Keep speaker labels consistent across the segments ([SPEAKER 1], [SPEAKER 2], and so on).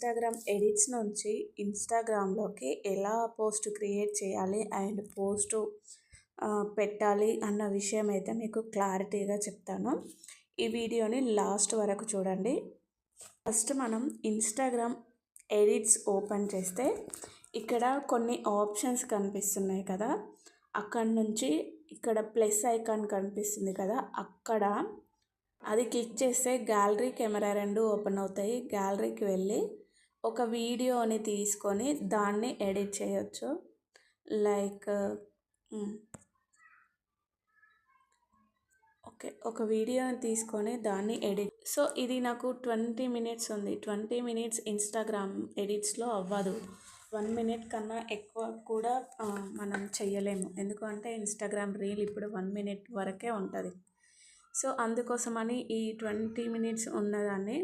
[SPEAKER 1] Instagram edits నుంచి ఇన్స్టాగ్రామ్లోకి ఎలా post create చేయాలి అండ్ పోస్ట్ పెట్టాలి అన్న విషయం అయితే మీకు క్లారిటీగా చెప్తాను. ఈ వీడియోని లాస్ట్ వరకు చూడండి. ఫస్ట్ మనం ఇన్స్టాగ్రామ్ ఎడిట్స్ ఓపెన్ చేస్తే ఇక్కడ కొన్ని ఆప్షన్స్ కనిపిస్తున్నాయి కదా, అక్కడ నుంచి ఇక్కడ ప్లస్ ఐకాన్ కనిపిస్తుంది కదా, అక్కడ అది క్లిక్ చేస్తే గ్యాలరీ కెమెరా రెండు ఓపెన్ అవుతాయి. గ్యాలరీకి వెళ్ళి ఒక వీడియోని తీసుకొని దాన్ని ఎడిట్ చేయొచ్చు. లైక్ ఒక వీడియోని తీసుకొని దాన్ని ఎడిట్. సో ఇది నాకు 20 మినిట్స్ ఉంది. 20 మినిట్స్ ఇన్స్టాగ్రామ్ ఎడిట్స్లో అవ్వదు. 1 మినిట్ కన్నా ఎక్కువ కూడా మనం చెయ్యలేము. ఎందుకంటే ఇన్స్టాగ్రామ్ రీల్ ఇప్పుడు 1 మినిట్ వరకే ఉంటుంది. సో అందుకోసమని ఈ 20 మినిట్స్ ఉన్నదాన్ని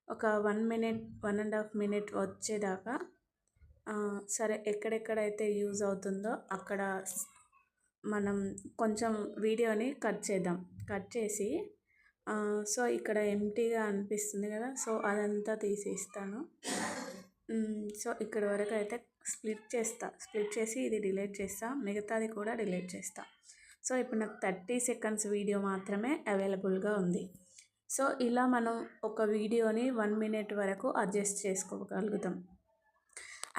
[SPEAKER 1] ఒక 1 మినిట్ 1.5 మినిట్ వచ్చేదాకా సరే ఎక్కడెక్కడైతే యూజ్ అవుతుందో అక్కడ మనం కొంచెం వీడియోని కట్ చేద్దాం. కట్ చేసి సో ఇక్కడ ఎంటీగా అనిపిస్తుంది కదా, సో అదంతా తీసేస్తాను. సో ఇక్కడ వరకు అయితే స్ప్లిట్ చేసి ఇది డిలీట్ చేస్తా, మిగతాది కూడా డిలీట్ చేస్తా. సో ఇప్పుడు నాకు 30 సెకండ్స్ వీడియో మాత్రమే అవైలబుల్గా ఉంది. సో ఇలా మనం ఒక వీడియోని 1 మినిట్ వరకు అడ్జస్ట్ చేసుకోగలుగుతాం.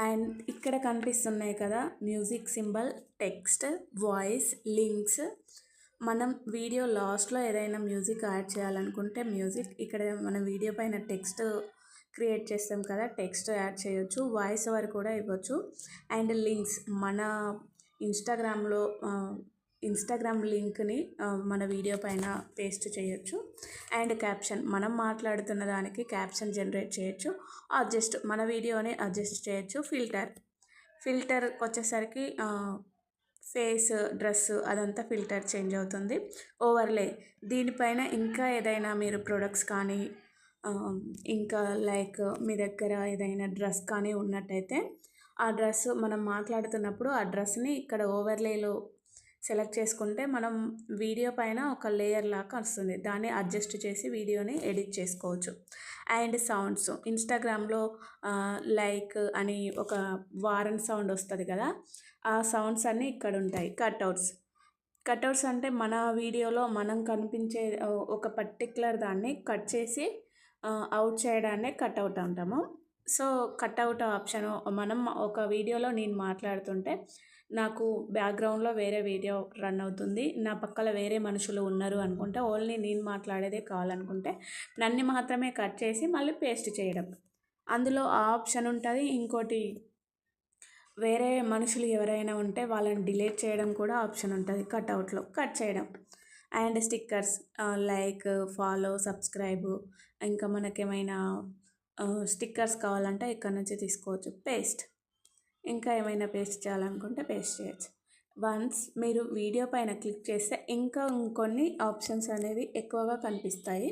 [SPEAKER 1] అండ్ ఇక్కడ కనిపిస్తున్నాయి కదా music symbol, text, voice, links. మనం వీడియో లాస్ట్లో ఏదైనా మ్యూజిక్ యాడ్ చేయాలనుకుంటే మ్యూజిక్, ఇక్కడ మన వీడియో పైన టెక్స్ట్ క్రియేట్ చేస్తాం కదా, టెక్స్ట్ యాడ్ చేయొచ్చు, వాయిస్ ఓవర్ కూడా ఇవ్వచ్చు. అండ్ లింక్స్, మన ఇన్స్టాగ్రామ్ లింక్ని మన వీడియో పైన పేస్ట్ చేయొచ్చు. అండ్ క్యాప్షన్, మనం మాట్లాడుతున్న దానికి క్యాప్షన్ జనరేట్ చేయొచ్చు. అడ్జస్ట్, మన వీడియోని అడ్జస్ట్ చేయొచ్చు. ఫిల్టర్కి వచ్చేసరికి ఫేస్, డ్రెస్ అదంతా ఫిల్టర్ చేంజ్ అవుతుంది. ఓవర్లే, దీనిపైన ఇంకా ఏదైనా మీరు ప్రొడక్ట్స్ కానీ ఇంకా లైక్ మీ దగ్గర ఏదైనా డ్రెస్ కానీ ఉన్నట్టయితే ఆ డ్రెస్ మనం మాట్లాడుతున్నప్పుడు ఆ డ్రెస్ని ఇక్కడ ఓవర్లేలో సెలెక్ట్ చేసుకుంటే మనం వీడియో పైన ఒక లేయర్ లాగా వస్తుంది. దాన్ని అడ్జస్ట్ చేసి వీడియోని ఎడిట్ చేసుకోవచ్చు. అండ్ సౌండ్స్, ఇన్స్టాగ్రామ్లో లైక్ అని ఒక వారన్ సౌండ్ వస్తుంది కదా, ఆ సౌండ్స్ అన్నీ ఇక్కడ ఉంటాయి. కట్అవుట్స్ అంటే మన వీడియోలో మనం కనిపించే ఒక పర్టిక్యులర్ దాన్ని కట్ చేసి అవుట్ చేయడాన్ని కట్అవుట్ అంటాము. సో కట్అవుట్ ఆప్షన్, మనం ఒక వీడియోలో నేను మాట్లాడుతుంటే నాకు బ్యాక్గ్రౌండ్లో వేరే వీడియో రన్ అవుతుంది, నా పక్కన వేరే మనుషులు ఉన్నారు అనుకుంటే, ఓన్లీ నేను మాట్లాడేదే కావాలనుకుంటే నన్ను మాత్రమే కట్ చేసి మళ్ళీ పేస్ట్ చేయడం, అందులో ఆ ఆప్షన్ ఉంటుంది. ఇంకోటి వేరే మనుషులు ఎవరైనా ఉంటే వాళ్ళని డిలీట్ చేయడం కూడా ఆప్షన్ ఉంటుంది కట్అవుట్లో, కట్ చేయడం. And stickers like follow, subscribe, ఇంకా మనకేమైనా స్టిక్కర్స్ కావాలంటే ఇక్కడ నుంచి తీసుకోవచ్చు. పేస్ట్, ఇంకా ఏమైనా పేస్ట్ చేయాలనుకుంటే పేస్ట్ చేయొచ్చు. వన్స్ మీరు వీడియో పైన క్లిక్ చేస్తే ఇంకా ఇంకొన్ని ఆప్షన్స్ అనేవి ఎక్కువగా కనిపిస్తాయి.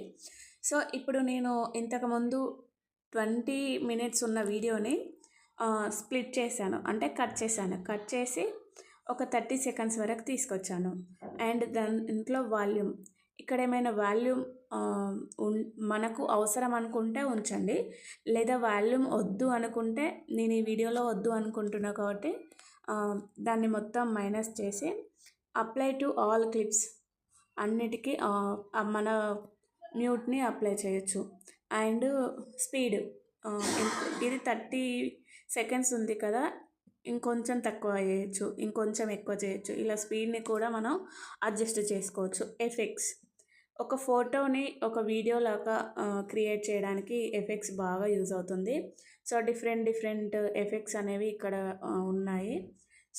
[SPEAKER 1] సో ఇప్పుడు నేను ఇంతకుముందు 20 మినిట్స్ ఉన్న వీడియోని స్ప్లిట్ చేశాను, అంటే కట్ చేసి ఒక 30 సెకండ్స్ వరకు తీసుకొచ్చాను. అండ్ దాంట్లో వాల్యూమ్, ఇక్కడ ఏమైనా వాల్యూమ్ మనకు అవసరం అనుకుంటే ఉంచండి, లేదా వాల్యూమ్ వద్దు అనుకుంటే, నేను ఈ వీడియోలో వద్దు అనుకుంటున్నా కాబట్టి దాన్ని మొత్తం మైనస్ చేసి అప్లై టు ఆల్ క్లిప్స్ అన్నిటికీ మన మ్యూట్ని అప్లై చేయొచ్చు. అండ్ స్పీడ్, ఇది 30 సెకండ్స్ ఉంది కదా, ఇంకొంచెం తక్కువ చేయొచ్చు, ఇంకొంచెం ఎక్కువ చేయొచ్చు. ఇలా స్పీడ్ని కూడా మనం అడ్జస్ట్ చేసుకోవచ్చు. ఎఫెక్ట్స్, ఒక ఫోటోని ఒక వీడియో లాగా క్రియేట్ చేయడానికి ఎఫెక్ట్స్ బాగా యూజ్ అవుతుంది. సో డిఫరెంట్ ఎఫెక్ట్స్ అనేవి ఇక్కడ ఉన్నాయి.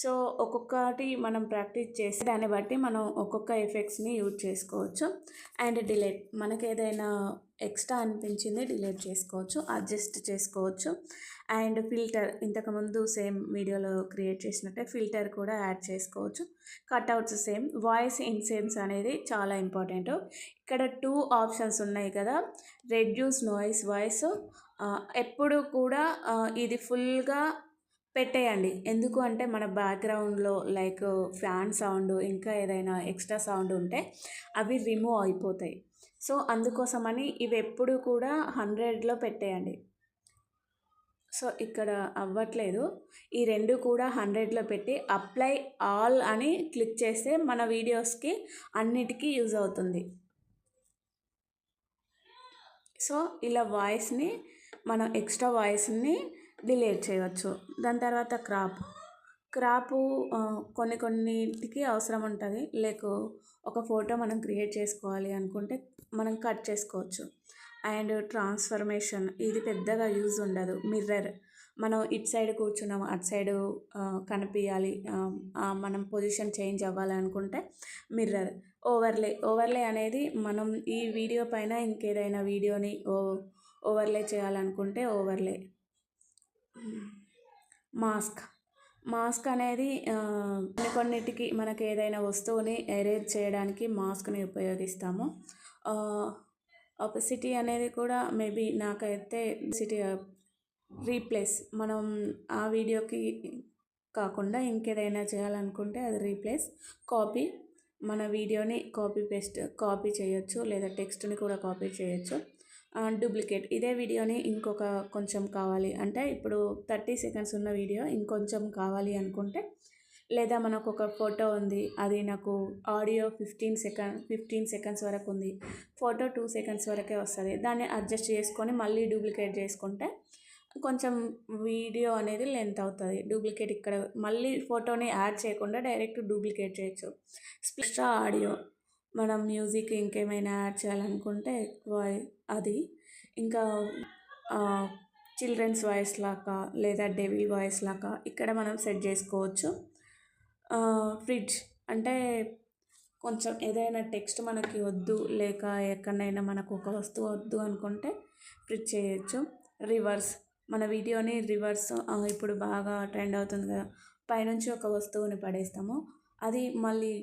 [SPEAKER 1] సో ఒక్కొక్కటి మనం ప్రాక్టీస్ చేసి దాన్ని బట్టి మనం ఒక్కొక్క ఎఫెక్ట్స్ని యూజ్ చేసుకోవచ్చు. అండ్ డిలీట్, మనకు ఏదైనా ఎక్స్ట్రా అనిపించింది డిలీట్ చేసుకోవచ్చు, అడ్జస్ట్ చేసుకోవచ్చు. అండ్ ఫిల్టర్, ఇంతకుముందు సేమ్ వీడియోలో క్రియేట్ చేసినట్టే ఫిల్టర్ కూడా యాడ్ చేసుకోవచ్చు. Cutouts same. వాయిస్ ఇన్సెన్స్ అనేది చాలా ఇంపార్టెంట్. ఇక్కడ 2 ఆప్షన్స్ ఉన్నాయి కదా, రెడ్యూస్ నాయిస్ వాయిస్. ఎప్పుడు కూడా ఇది ఫుల్గా పెట్టేయండి. ఎందుకు అంటే మన బ్యాక్గ్రౌండ్లో లైక్ ఫ్యాన్ సౌండ్, ఇంకా ఏదైనా ఎక్స్ట్రా సౌండ్ ఉంటే అవి రిమూవ్ అయిపోతాయి. సో అందుకోసమని ఇవి ఎప్పుడు కూడా 100లో పెట్టేయండి. సో ఇక్కడ అవ్వట్లేదు. ఈ 2 కూడా 100లో పెట్టి అప్లై ఆల్ అని క్లిక్ చేస్తే మన వీడియోస్కి అన్నిటికీ యూజ్ అవుతుంది. సో ఇలా వాయిస్ని మనం ఎక్స్ట్రా వాయిస్ని డిలీట్ చేయవచ్చు. దాని తర్వాత క్రాపు కొన్నిటికి అవసరం ఉంటుంది. ఒక ఫోటో మనం క్రియేట్ చేసుకోవాలి అనుకుంటే మనం కట్ చేసుకోవచ్చు. అండ్ ట్రాన్స్ఫర్మేషన్ ఇది పెద్దగా యూజ్ ఉండదు. మిర్రర్ మనం ఇటు సైడ్ కూర్చున్నాము, అటు సైడు కనిపించాలి, మనం పొజిషన్ చేంజ్ అవ్వాలనుకుంటే మిర్రర్. ఓవర్లే అనేది మనం ఈ వీడియో పైన ఇంకేదైనా వీడియోని ఓవర్లే చేయాలనుకుంటే ఓవర్లే. మాస్క్ అనేది కొన్నిటికి మనకి ఏదైనా వస్తువుని ఎరేజ్ చేయడానికి మాస్క్ని ఉపయోగిస్తాము. ఒపెసిటీ అనేది కూడా మేబీ నాకైతే రీప్లేస్, మనం ఆ వీడియోకి కాకుండా ఇంకేదైనా చేయాలనుకుంటే అది రీప్లేస్. మన వీడియోని కాపీ చేయొచ్చు, లేదా టెక్స్ట్ని కూడా కాపీ చేయొచ్చు. డూప్లికేట్ ఇదే వీడియోని ఇంకొక కొంచెం కావాలి అంటే ఇప్పుడు 30 సెకండ్స్ ఉన్న వీడియో ఇంకొంచెం కావాలి అనుకుంటే, లేదా మనకు ఒక ఫోటో ఉంది, అది నాకు ఆడియో 15 సెకండ్స్ వరకు ఉంది, ఫోటో 2 సెకండ్స్ వరకే వస్తుంది, దాన్ని అడ్జస్ట్ చేసుకొని మళ్ళీ డూప్లికేట్ చేసుకుంటే కొంచెం వీడియో అనేది లెంత్ అవుతుంది. డూప్లికేట్ ఇక్కడ మళ్ళీ ఫోటోని యాడ్ చేయకుండా డైరెక్ట్ డూప్లికేట్ చేయొచ్చు. ఎక్స్ట్రా ఆడియో మనం మ్యూజిక్ ఇంకేమైనా యాడ్ చేయాలనుకుంటే ఎక్కువ అది, ఇంకా చిల్డ్రన్స్ వాయిస్ లాగా లేదా డెవిల్ వాయిస్ లాగా ఇక్కడ మనం సెట్ చేసుకోవచ్చు. ఫ్రిడ్జ్ అంటే కొంచెం ఏదైనా టెక్స్ట్ మనకి వద్దు, లేక ఎక్కడైనా మనకు ఒక వస్తువు వద్దు అనుకుంటే ఫ్రిడ్జ్ చేయొచ్చు. రివర్స్ మన వీడియోని రివర్స్ ఇప్పుడు బాగా ట్రెండ్ అవుతుంది కదా, పైనుంచి ఒక వస్తువుని పడేస్తాము, అది మళ్ళీ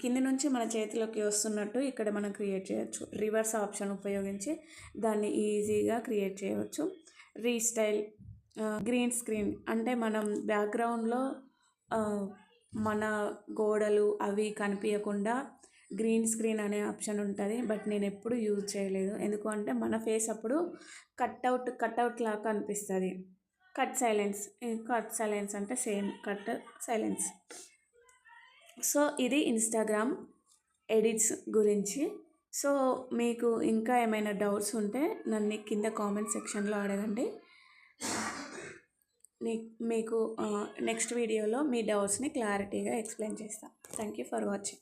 [SPEAKER 1] కింది నుంచి మన చేతిలోకి వస్తున్నట్టు ఇక్కడ మనం క్రియేట్ చేయొచ్చు. రివర్స్ ఆప్షన్ ఉపయోగించి దాన్ని ఈజీగా క్రియేట్ చేయవచ్చు. రీస్టైల్ గ్రీన్ స్క్రీన్ అంటే మనం బ్యాక్గ్రౌండ్లో మన గోడలు అవి కనిపించకుండా గ్రీన్ స్క్రీన్ అనే ఆప్షన్ ఉంటుంది. బట్ నేను ఎప్పుడు యూజ్ చేయలేదు, ఎందుకంటే మన ఫేస్ అప్పుడు కట్అవుట్ లాగా అనిపిస్తుంది. కట్ సైలెన్స్ అంటే సేమ్ కట్ సైలెన్స్. సో ఇది ఇన్స్టాగ్రామ్ ఎడిట్స్ గురించి. సో మీకు ఇంకా ఏమైనా డౌట్స్ ఉంటే నన్ను కింద కామెంట్ సెక్షన్లో అడగండి. మీకు నెక్స్ట్ వీడియోలో మీ డౌట్స్ని క్లారిటీగా ఎక్స్ప్లెయిన్ చేస్తాను. Thank you for watching.